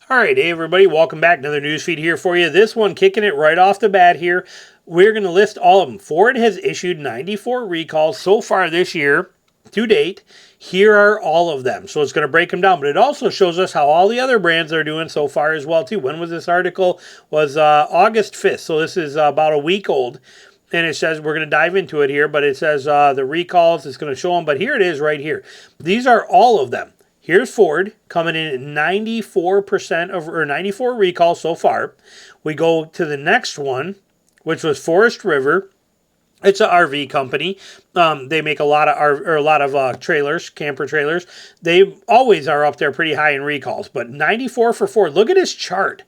All right, hey everybody, welcome back. Another news feed here for you. This one kicking it right off the bat here. We're going to list all of them. Ford has issued 94 recalls so far this year to date. Here are all of them. So it's going to break them down, but it also shows us how all the other brands are doing so far as well too. When was this article? Was August 5th. So this is about a week old. And it says, we're going to dive into it here, but it says the recalls, it's going to show them. But here it is right here. These are all of them. Here's Ford coming in at 94% of, or 94 recalls so far. We go to the next one, which was Forest River. It's an RV company. They make a lot of trailers, camper trailers. They always are up there pretty high in recalls, but 94 for Ford. Look at his chart.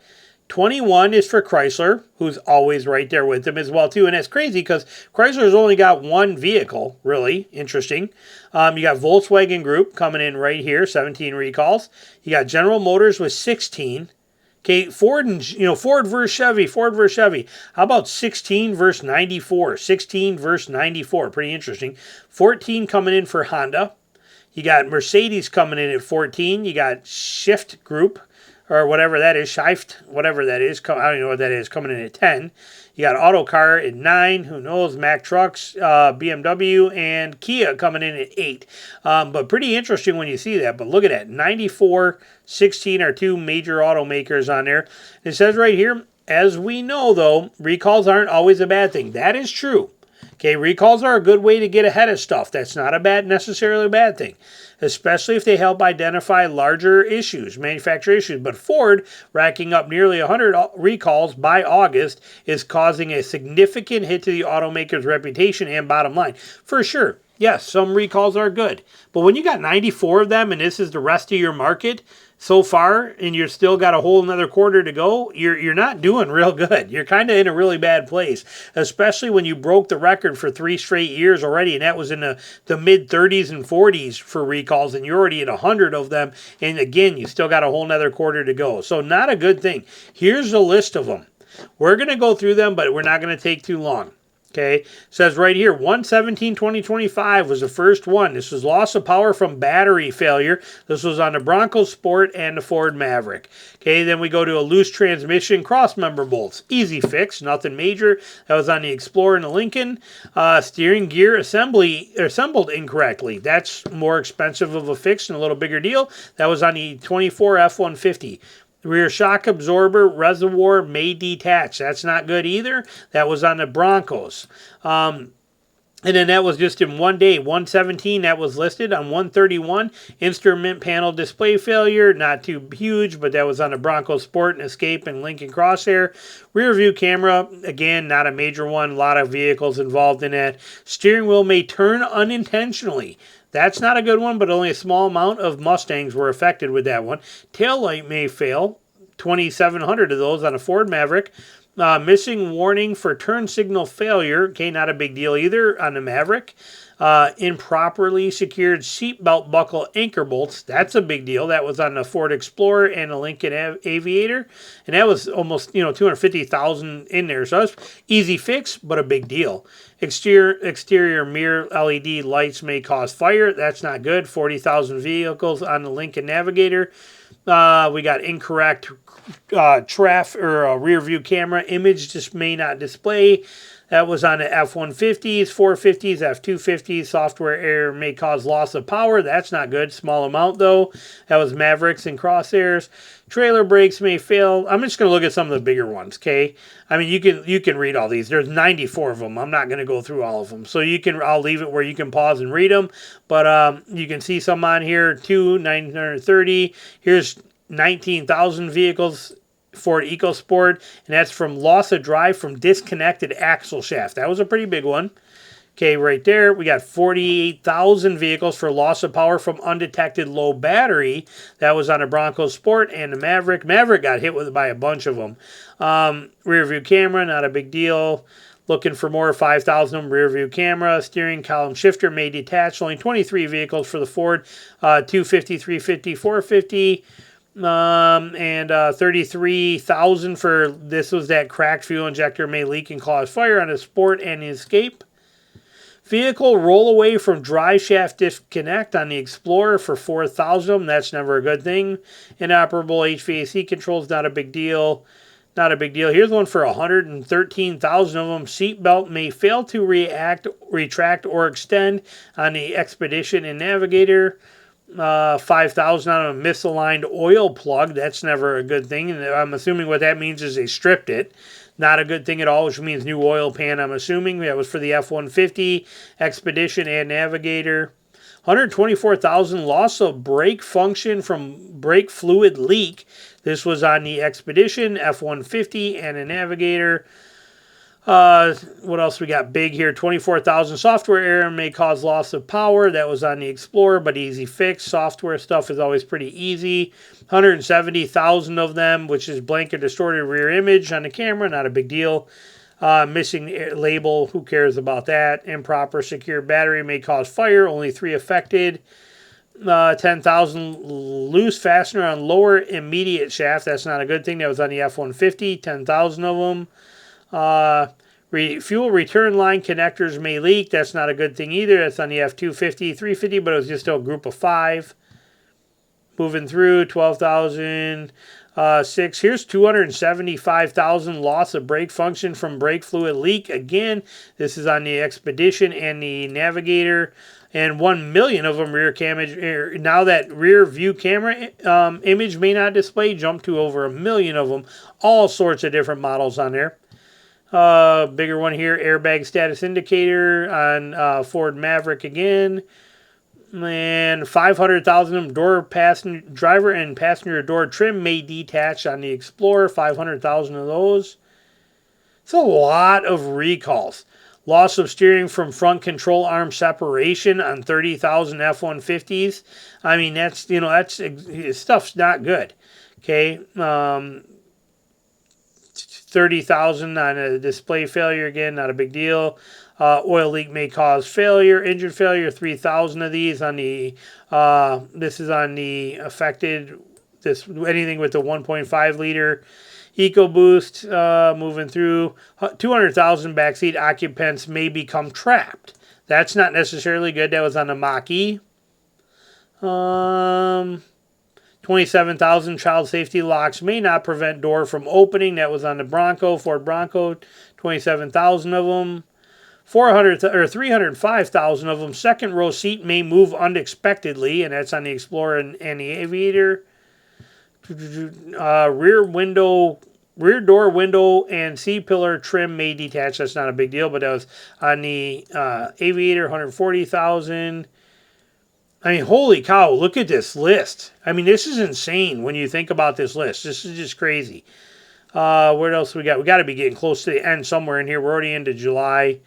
21 is for Chrysler, who's always right there with them as well, too. And it's crazy because Chrysler's only got one vehicle, really interesting. You got Volkswagen Group coming in right here, 17 recalls. You got General Motors with 16. Okay, Ford and Ford versus Chevy, Ford versus Chevy. How about 16 versus 94? 16 versus 94, pretty interesting. 14 coming in for Honda. You got Mercedes coming in at 14. You got Shift Group, or whatever that is, Shift, whatever that is. I don't know what that is, coming in at 10. You got Autocar at 9. Who knows? Mack Trucks, BMW, and Kia coming in at 8. But pretty interesting when you see that. But look at that. 94, 16 are two major automakers on there. It says right here, as we know, though, recalls aren't always a bad thing. That is true. Okay, recalls are a good way to get ahead of stuff. That's not necessarily a bad thing, especially if they help identify larger issues, manufacturer issues. But Ford, racking up nearly 100 recalls by August, is causing a significant hit to the automaker's reputation and bottom line. For sure, yes, some recalls are good. But when you got 94 of them and this is the rest of your market so far, and you're still got a whole another quarter to go, you're not doing real good. You're kind of in a really bad place, especially when you broke the record for 3 straight years already, and that was in the mid 30s and 40s for recalls, and you're already at 100 of them, and again, you still got a whole another quarter to go. So not a good thing. Here's a list of them. We're going to go through them, but we're not going to take too long. Okay, says right here, 1/17/2025 was the first one. This was loss of power from battery failure. This was on the Bronco Sport and the Ford Maverick. Okay, then we go to a loose transmission, cross-member bolts. Easy fix, nothing major. That was on the Explorer and the Lincoln. Steering gear assembled incorrectly. That's more expensive of a fix and a little bigger deal. That was on the 24 F-150. Rear shock absorber reservoir may detach. That's not good either. That was on the Broncos. And then that was just in one day. 117, that was listed. On 131, instrument panel display failure. Not too huge, but that was on the Bronco Sport and Escape and Lincoln Crosshair. Rear view camera, again, not a major one. A lot of vehicles involved in that. Steering wheel may turn unintentionally. That's not a good one, but only a small amount of Mustangs were affected with that one. Taillight may fail. 2,700 of those on a Ford Maverick. Missing warning for turn signal failure. Okay, not a big deal either on the Maverick. Improperly secured seatbelt buckle anchor bolts. That's a big deal. That was on the Ford Explorer and the Lincoln Aviator. And that was almost, 250,000 in there. So that's easy fix, but a big deal. Exterior mirror LED lights may cause fire. That's not good. 40,000 vehicles on the Lincoln Navigator. We got incorrect rear view camera image just may not display. That was on the F-150s, 450s, F-250s. Software error may cause loss of power. That's not good. Small amount, though. That was Mavericks and Crosshairs. Trailer brakes may fail. I'm just going to look at some of the bigger ones, okay? I mean, you can read all these. There's 94 of them. I'm not going to go through all of them. So I'll leave it where you can pause and read them. But you can see some on here, 930. Here's 19,000 vehicles. Ford EcoSport, and that's from loss of drive from disconnected axle shaft. That was a pretty big one. Okay, right there, we got 48,000 vehicles for loss of power from undetected low battery. That was on a Bronco Sport and the Maverick. Maverick got hit by a bunch of them. Rear view camera, not a big deal. Looking for more, 5,000 rear view camera. Steering column shifter may detach. Only 23 vehicles for the Ford 250, 350, 450. And 33,000 for this was that cracked fuel injector may leak and cause fire on a Sport and the Escape. Vehicle roll away from drive shaft disconnect on the Explorer for 4,000 of them. That's never a good thing. Inoperable HVAC controls, not a big deal. Not a big deal. Here's one for 113,000 of them. Seatbelt may fail to retract, or extend on the Expedition and Navigator. 5,000 on a misaligned oil plug. That's never a good thing. And I'm assuming what that means is they stripped it. Not a good thing at all, which means new oil pan, I'm assuming. That was for the F-150, Expedition, and Navigator. 124,000 loss of brake function from brake fluid leak. This was on the Expedition, F-150, and a Navigator. What else we got big here? 24,000 software error may cause loss of power. That was on the Explorer, but easy fix. Software stuff is always pretty easy. 170,000 of them, which is blank or distorted rear image on the camera. Not a big deal. Missing label. Who cares about that? Improper secure battery may cause fire. Only 3 affected. 10,000 loose fastener on lower immediate shaft. That's not a good thing. That was on the F-150. 10,000 of them. Fuel return line connectors may leak. That's not a good thing either. That's on the F-250, 350, but it was just still a group of 5. Moving through, 12,000. 6. Here's 275,000 loss of brake function from brake fluid leak. Again, this is on the Expedition and the Navigator. And 1 million of them rear camera. Now that rear view camera image may not display, jump to over 1 million of them. All sorts of different models on there. Bigger one here, airbag status indicator on Ford Maverick again. And 500,000 of them door driver and passenger door trim may detach on the Explorer. 500,000 of those. It's a lot of recalls. Loss of steering from front control arm separation on 30,000 F-150s. I mean, that's stuff's not good. Okay. 30,000 on a display failure. Again, not a big deal. Oil leak may cause failure, engine failure. 3,000 of these on the. This is on the affected. Anything with the 1.5 liter EcoBoost. Moving through, 200,000 backseat occupants may become trapped. That's not necessarily good. That was on the Mach-E. 27,000 child safety locks may not prevent door from opening. That was on the Ford Bronco. 27,000 of them. 305,000 of them. Second row seat may move unexpectedly, and that's on the Explorer and the Aviator. Rear door window and C-pillar trim may detach. That's not a big deal, but that was on the Aviator. 140,000. I mean, holy cow, look at this list. I mean, this is insane when you think about this list. This is just crazy. What else we got? We got to be getting close to the end somewhere in here. We're already into July.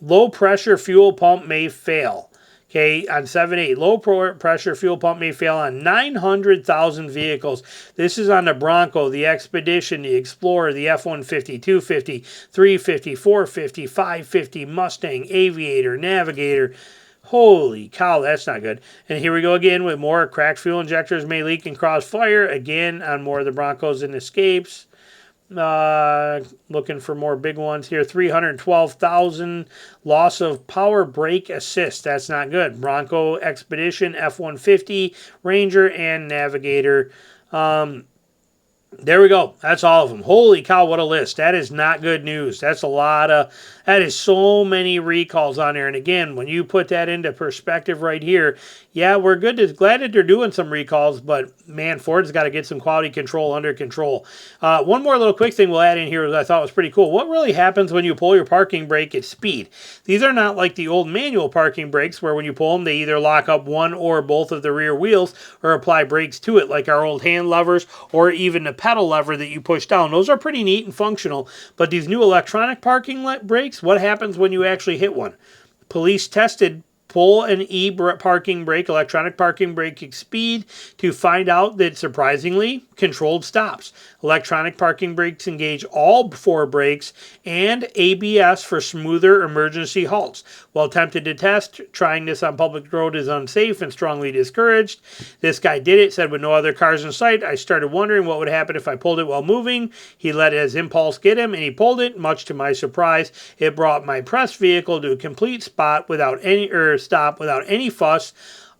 Low pressure fuel pump may fail. Okay, on 7.8, low pressure fuel pump may fail on 900,000 vehicles. This is on the Bronco, the Expedition, the Explorer, the F-150, 250, 350, 450, 550, Mustang, Aviator, Navigator. Holy cow, that's not good. And here we go again with more. Cracked fuel injectors may leak and cause fire. Again, on more of the Broncos and Escapes. Looking for more big ones here. 312,000 loss of power brake assist. That's not good. Bronco, Expedition, F-150, Ranger, and Navigator. There we go. That's all of them. Holy cow, what a list. That is not good news. That is so many recalls on there. And again, when you put that into perspective right here, yeah, we're glad that they're doing some recalls, but man, Ford's got to get some quality control under control. One more little quick thing we'll add in here that I thought was pretty cool. What really happens when you pull your parking brake at speed? These are not like the old manual parking brakes where when you pull them, they either lock up one or both of the rear wheels or apply brakes to it like our old hand levers or even the pedal lever that you push down. Those are pretty neat and functional, but these new electronic parking brakes, what happens when you actually hit one? Police tested pull an parking brake, electronic parking brake speed, to find out that, surprisingly, controlled stops. Electronic parking brakes engage all 4 brakes and ABS for smoother emergency halts. While tempted to test, trying this on public road is unsafe and strongly discouraged. This guy did it, said with no other cars in sight, I started wondering what would happen if I pulled it while moving. He let his impulse get him and he pulled it. Much to my surprise, it brought my pressed vehicle to a complete stop without any fuss,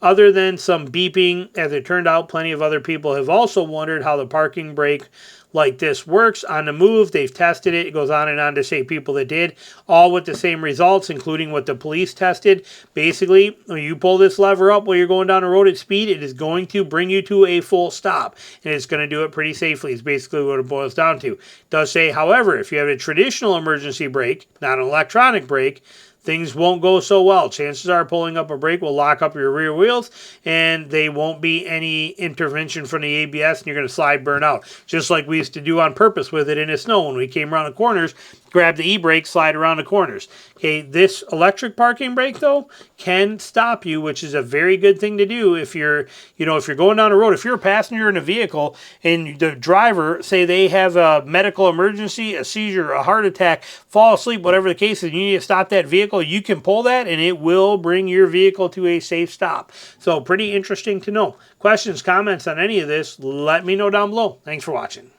other than some beeping. As it turned out, plenty of other people have also wondered how the parking brake like this works on the move. They've tested it. It goes on and on to say people that did, all with the same results, including what the police tested. Basically, when you pull this lever up while you're going down the road at speed, it is going to bring you to a full stop, and it's going to do it pretty safely, is basically what it boils down to. It does say, however, if you have a traditional emergency brake, not an electronic brake, things won't go so well. Chances are pulling up a brake will lock up your rear wheels, and they won't be any intervention from the ABS, and you're going to slide burn out. Just like we used to do on purpose with it in the snow. When we came around the corners, grab the e-brake, slide around the corners. Okay, this electric parking brake, though, can stop you, which is a very good thing to do if you're, if you're going down the road. If you're a passenger in a vehicle and the driver, say they have a medical emergency, a seizure, a heart attack, fall asleep, whatever the case is, you need to stop that vehicle, you can pull that and it will bring your vehicle to a safe stop. So pretty interesting to know. Questions, comments on any of this, let me know down below. Thanks for watching.